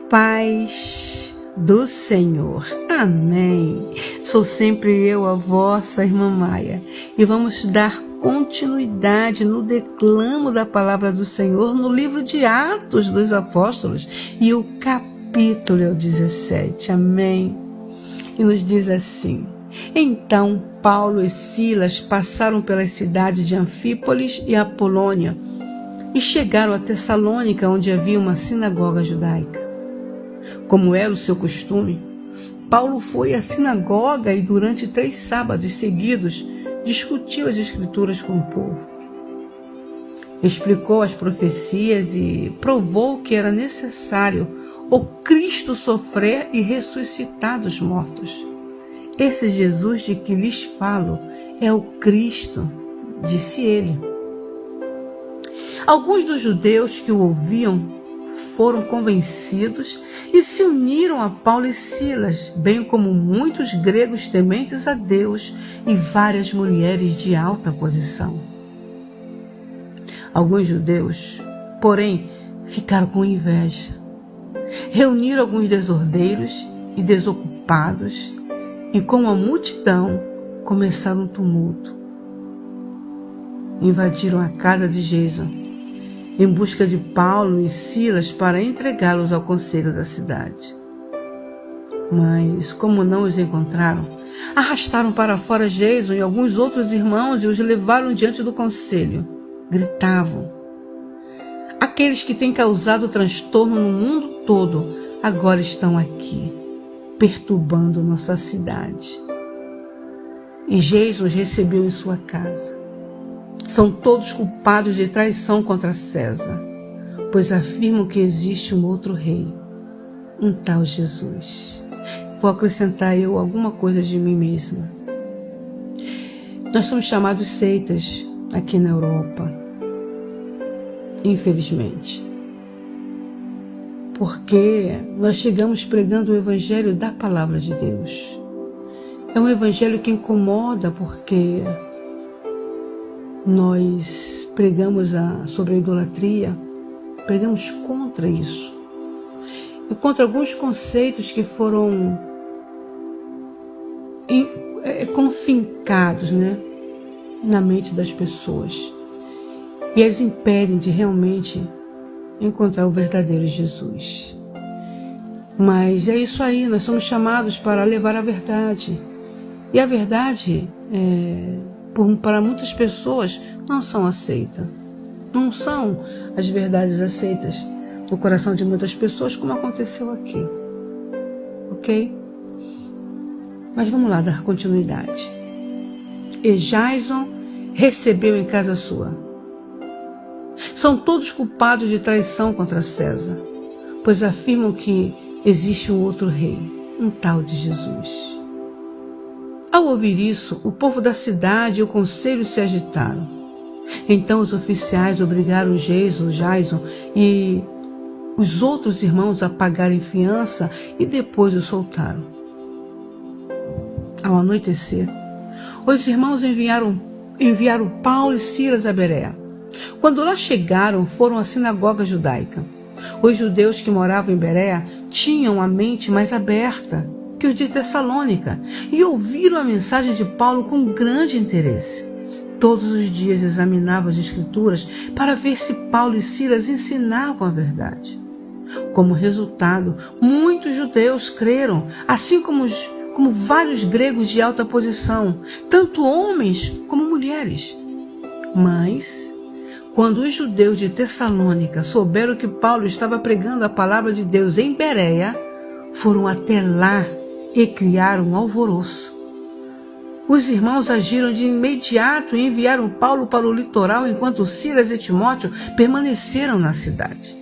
paz do Senhor. Amém. Sou sempre eu, a vossa irmã Maia, e vamos dar continuidade no declamo da palavra do Senhor no livro de Atos dos Apóstolos, e o capítulo é o 17. Amém. E nos diz assim: então Paulo e Silas passaram pelas cidades de Anfípolis e Apolônia e chegaram a Tessalônica, onde havia uma sinagoga judaica. Como era o seu costume, Paulo foi à sinagoga e durante 3 sábados seguidos discutiu as escrituras com o povo. Explicou as profecias e provou que era necessário o Cristo sofrer e ressuscitar dos mortos. Esse Jesus de que lhes falo é o Cristo, disse ele. Alguns dos judeus que o ouviam foram convencidos e se uniram a Paulo e Silas, bem como muitos gregos tementes a Deus e várias mulheres de alta posição. Alguns judeus, porém, ficaram com inveja. Reuniram alguns desordeiros e desocupados e com a multidão começaram um tumulto. Invadiram a casa de Jason em busca de Paulo e Silas para entregá-los ao conselho da cidade. Mas, como não os encontraram, arrastaram para fora Jason e alguns outros irmãos e os levaram diante do conselho. Gritavam: aqueles que têm causado transtorno no mundo todo agora estão aqui, perturbando nossa cidade. E Jason os recebeu em sua casa. São todos culpados de traição contra César, pois afirmam que existe um outro rei, um tal Jesus. Vou acrescentar eu alguma coisa de mim mesma. Nós somos chamados seitas aqui na Europa, infelizmente, porque nós chegamos pregando o evangelho da palavra de Deus. É um evangelho que incomoda porque nós pregamos sobre a idolatria, pregamos contra isso e contra alguns conceitos que foram confincados, na mente das pessoas e as impedem de realmente encontrar o verdadeiro Jesus. Mas é isso aí, nós somos chamados para levar a verdade. E a verdade, para muitas pessoas, não são aceitas. Não são as verdades aceitas no coração de muitas pessoas, como aconteceu aqui. Ok? Mas vamos lá dar continuidade. E Jason recebeu em casa sua. São todos culpados de traição contra César, pois afirmam que existe um outro rei, um tal de Jesus. Ao ouvir isso, o povo da cidade e o conselho se agitaram. Então os oficiais obrigaram Jason e os outros irmãos a pagarem fiança e depois o soltaram. Ao anoitecer, os irmãos enviaram Paulo e Silas a Bereia. Quando lá chegaram, foram à sinagoga judaica. Os judeus que moravam em Bereia tinham a mente mais aberta que os de Tessalônica e ouviram a mensagem de Paulo com grande interesse. Todos os dias examinavam as escrituras para ver se Paulo e Silas ensinavam a verdade. Como resultado, muitos judeus creram, assim como vários gregos de alta posição, tanto homens como mulheres. Mas, quando os judeus de Tessalônica souberam que Paulo estava pregando a palavra de Deus em Bereia, foram até lá e criaram um alvoroço. Os irmãos agiram de imediato e enviaram Paulo para o litoral, enquanto Silas e Timóteo permaneceram na cidade.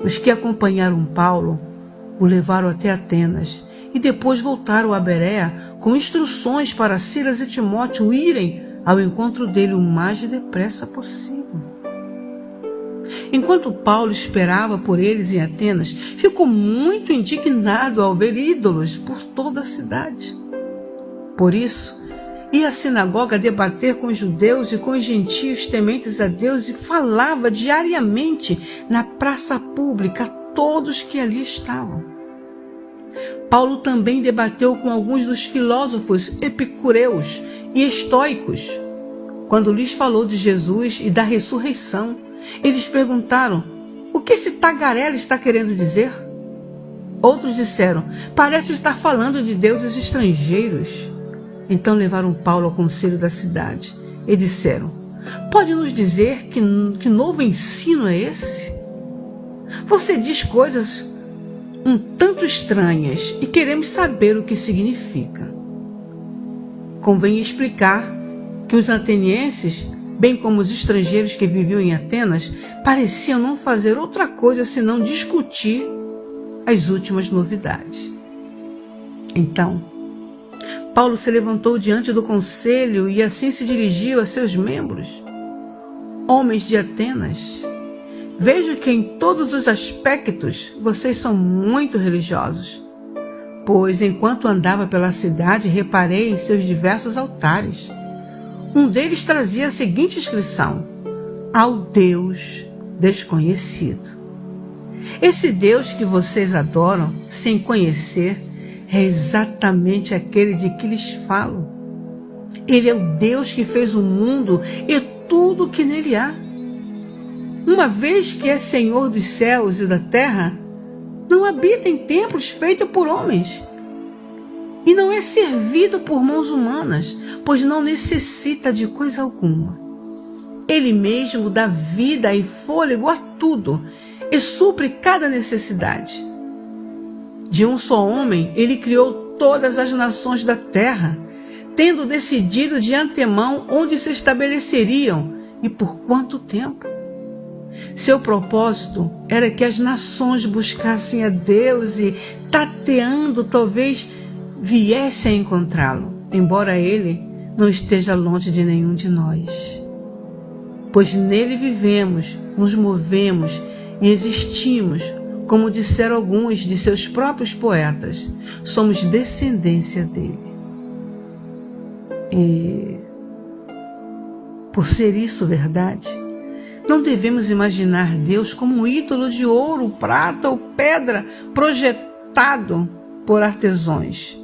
Os que acompanharam Paulo o levaram até Atenas e depois voltaram a Bereia com instruções para Silas e Timóteo irem ao encontro dele o mais depressa possível. Enquanto Paulo esperava por eles em Atenas, ficou muito indignado ao ver ídolos por toda a cidade. Por isso, ia à sinagoga debater com os judeus e com os gentios tementes a Deus e falava diariamente na praça pública a todos que ali estavam. Paulo também debateu com alguns dos filósofos epicureus e estoicos. Quando lhes falou de Jesus e da ressurreição, eles perguntaram: o que esse tagarela está querendo dizer? Outros disseram: parece estar falando de deuses estrangeiros. Então levaram Paulo ao conselho da cidade e disseram: pode nos dizer que novo ensino é esse? Você diz coisas um tanto estranhas e queremos saber o que significa. Convém explicar que os atenienses, bem como os estrangeiros que viviam em Atenas, pareciam não fazer outra coisa senão discutir as últimas novidades. Então, Paulo se levantou diante do conselho e assim se dirigiu a seus membros: homens de Atenas, vejo que em todos os aspectos vocês são muito religiosos, pois enquanto andava pela cidade reparei em seus diversos altares. Um deles trazia a seguinte inscrição: ao Deus desconhecido. Esse Deus que vocês adoram sem conhecer é exatamente aquele de que lhes falo. Ele é o Deus que fez o mundo e tudo o que nele há. Uma vez que é Senhor dos céus e da terra, não habita em templos feitos por homens, e não é servido por mãos humanas, pois não necessita de coisa alguma. Ele mesmo dá vida e fôlego a tudo e supre cada necessidade. De um só homem, ele criou todas as nações da terra, tendo decidido de antemão onde se estabeleceriam e por quanto tempo. Seu propósito era que as nações buscassem a Deus e, tateando, talvez viessem a encontrá-lo, embora ele não esteja longe de nenhum de nós. Pois nele vivemos, nos movemos e existimos, como disseram alguns de seus próprios poetas, somos descendência dele. E, por ser isso verdade, não devemos imaginar Deus como um ídolo de ouro, prata ou pedra projetado por artesãos.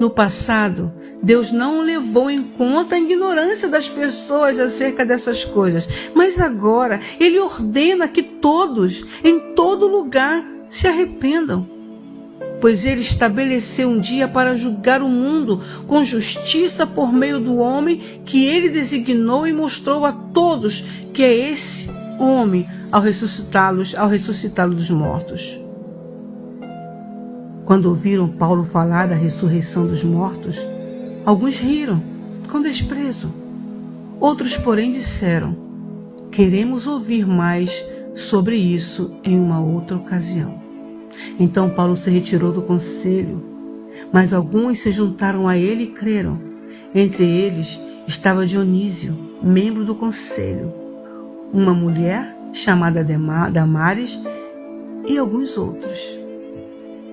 No passado, Deus não levou em conta a ignorância das pessoas acerca dessas coisas, mas agora Ele ordena que todos, em todo lugar, se arrependam. Pois Ele estabeleceu um dia para julgar o mundo com justiça por meio do homem que Ele designou e mostrou a todos que é esse homem ao ressuscitá-lo dos mortos. Quando ouviram Paulo falar da ressurreição dos mortos, alguns riram com desprezo. Outros, porém, disseram: queremos ouvir mais sobre isso em uma outra ocasião. Então Paulo se retirou do conselho, mas alguns se juntaram a ele e creram. Entre eles estava Dionísio, membro do conselho, uma mulher chamada Damares e alguns outros.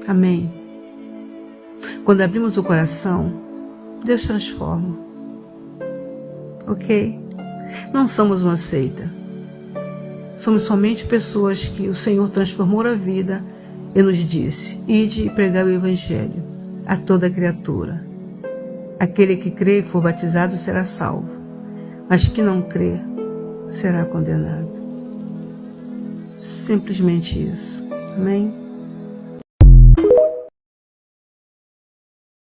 Amém. Quando abrimos o coração, Deus transforma. Ok? Não somos uma seita. Somos somente pessoas que o Senhor transformou a vida e nos disse: ide e pregai o Evangelho a toda criatura. Aquele que crê e for batizado será salvo, mas que não crê será condenado. Simplesmente isso. Amém?